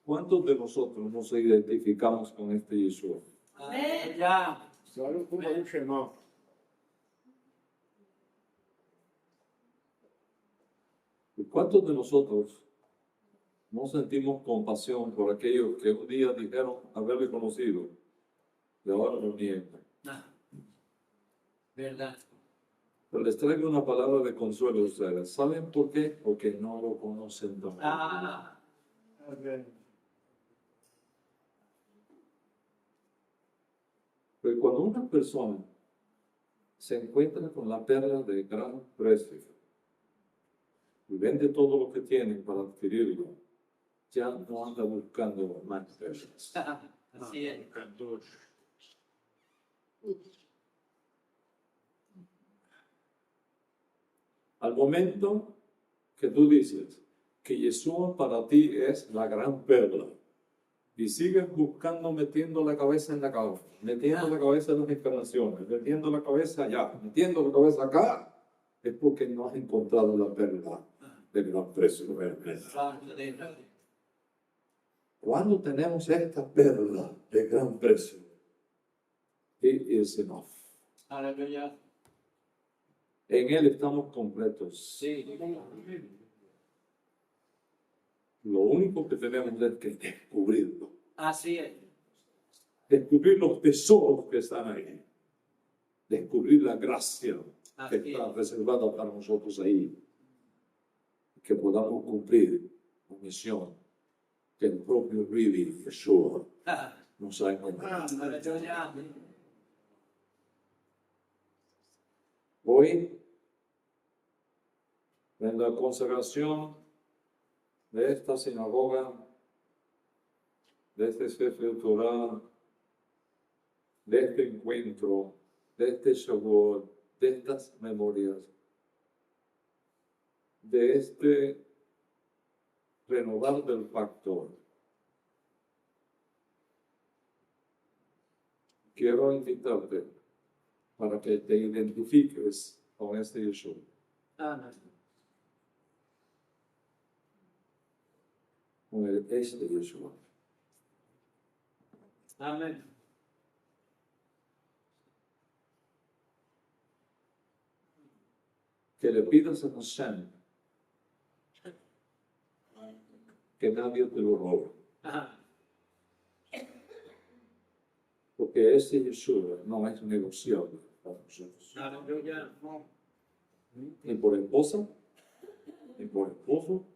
¿Cuántos de nosotros nos identificamos con este Yeshua? Aleluya. Solo como un Shema. ¿Y cuántos de nosotros no sentimos compasión por aquellos que un día dijeron haberle conocido y ahora lo niegan? Verdad. Pero les traigo una palabra de consuelo a ustedes. ¿Saben por qué? Porque no lo conocen todavía. Pero cuando una persona se encuentra con la perla de gran precio y vende todo lo que tiene para adquirirlo, ya no anda buscando más perlas. Así es. Al momento que tú dices que Yeshua para ti es la gran perla y sigues buscando metiendo la cabeza en la cama, metiendo la cabeza en las instalaciones, metiendo la cabeza allá, metiendo la cabeza acá, es porque no has encontrado la perla de gran precio. Cuando tenemos esta perla de gran precio, it is enough. Aleluya. En Él estamos completos. Sí. Lo único que tenemos es que descubrirlo. Así es. Descubrir los tesoros que están ahí. Descubrir la gracia que Así está es. reservada para nosotros ahí. Que podamos cumplir la misión que el propio Ribi Yeshua nos ha encomendado. Aleluya. Hoy, en la consagración de esta sinagoga, de este Sefer Torah, de este encuentro, de este Shavuot, de estas memorias, de este renovar del pacto, quiero invitarte para que te identifiques con este Yeshua. Amén. Con el este Yeshua. Amén. Que le pidas a Hashem que nadie te lo robe. Porque ese Yeshua no es negociable para nosotros. Aleluya. Ni por esposa, ni por esposo,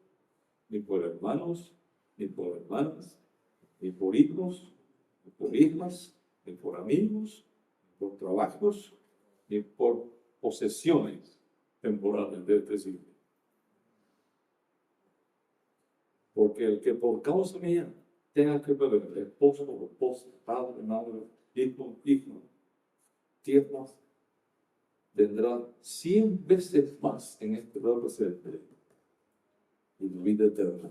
ni por hermanos, ni por hermanas, ni por hijos, ni por hijas, ni por amigos, ni por trabajos, ni por posesiones temporales de este siglo. Porque el que por causa mía tenga que perder esposo o esposa, padre, madre, hijo, hija, tierras, tendrá 100 veces más en este lado presente y la vida eterna.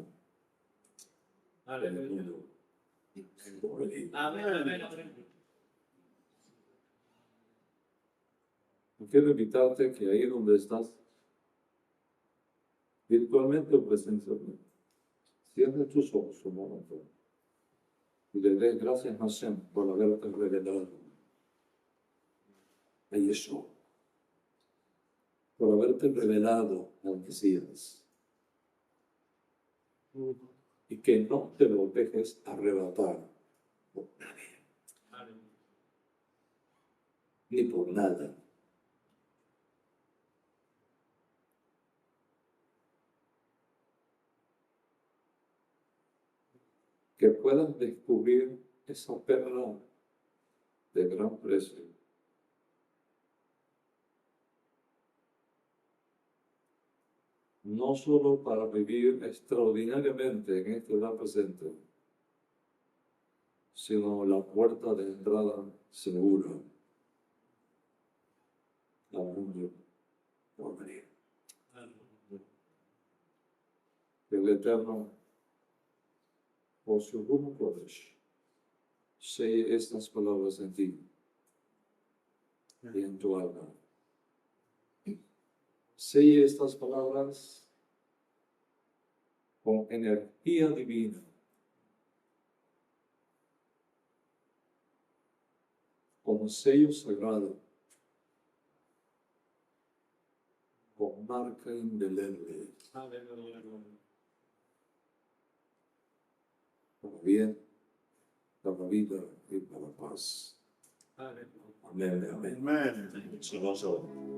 Aleluya. Amén. Amén. Quiero invitarte que ahí donde estás, virtualmente o presencialmente, cierre tus ojos un momento y le des gracias a Hashem por haberte revelado a Yeshua, por haberte revelado al Mesías, y que no te lo dejes arrebatar por nadie, ni por nada. Que puedas descubrir esa perla de gran precio. no solo para vivir extraordinariamente en esta edad presente, sino la puerta de entrada segura al mundo por venir. Que el Eterno, por su Ruach Kodesh, selle estas palabras en ti y en tu alma. Selle estas palabras con energía divina, con sello sagrado, con marca indeleble, para bien, para vida y para paz. Amén, amén. Amen. Shalom, shalom.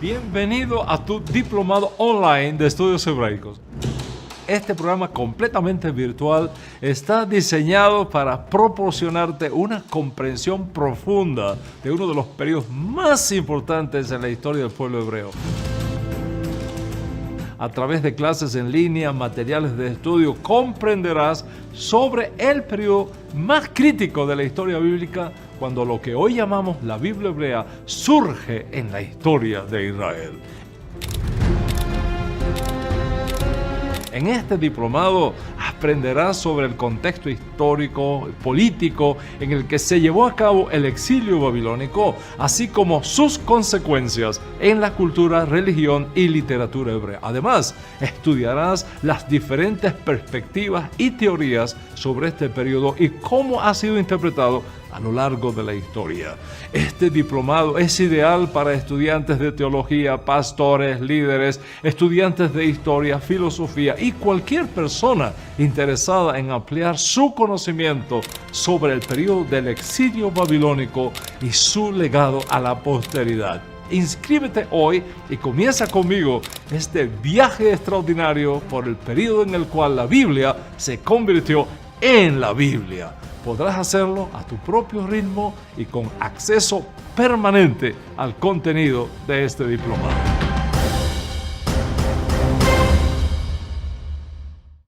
Bienvenido a tu diplomado online de estudios hebraicos. Este programa completamente virtual está diseñado para proporcionarte una comprensión profunda de uno de los periodos más importantes en la historia del pueblo hebreo. A través de clases en línea, materiales de estudio, comprenderás sobre el periodo más crítico de la historia bíblica, cuando lo que hoy llamamos la Biblia hebrea surge en la historia de Israel. En este diplomado aprenderás sobre el contexto histórico, político en el que se llevó a cabo el exilio babilónico, así como sus consecuencias en la cultura, religión y literatura hebrea. Además, estudiarás las diferentes perspectivas y teorías sobre este periodo y cómo ha sido interpretado a lo largo de la historia. Este diplomado es ideal para estudiantes de teología, pastores, líderes, estudiantes de historia, filosofía y cualquier persona interesada en ampliar su conocimiento sobre el periodo del exilio babilónico y su legado a la posteridad. Inscríbete hoy y comienza conmigo este viaje extraordinario por el periodo en el cual la Biblia se convirtió en la Biblia. Podrás hacerlo a tu propio ritmo y con acceso permanente al contenido de este diplomado.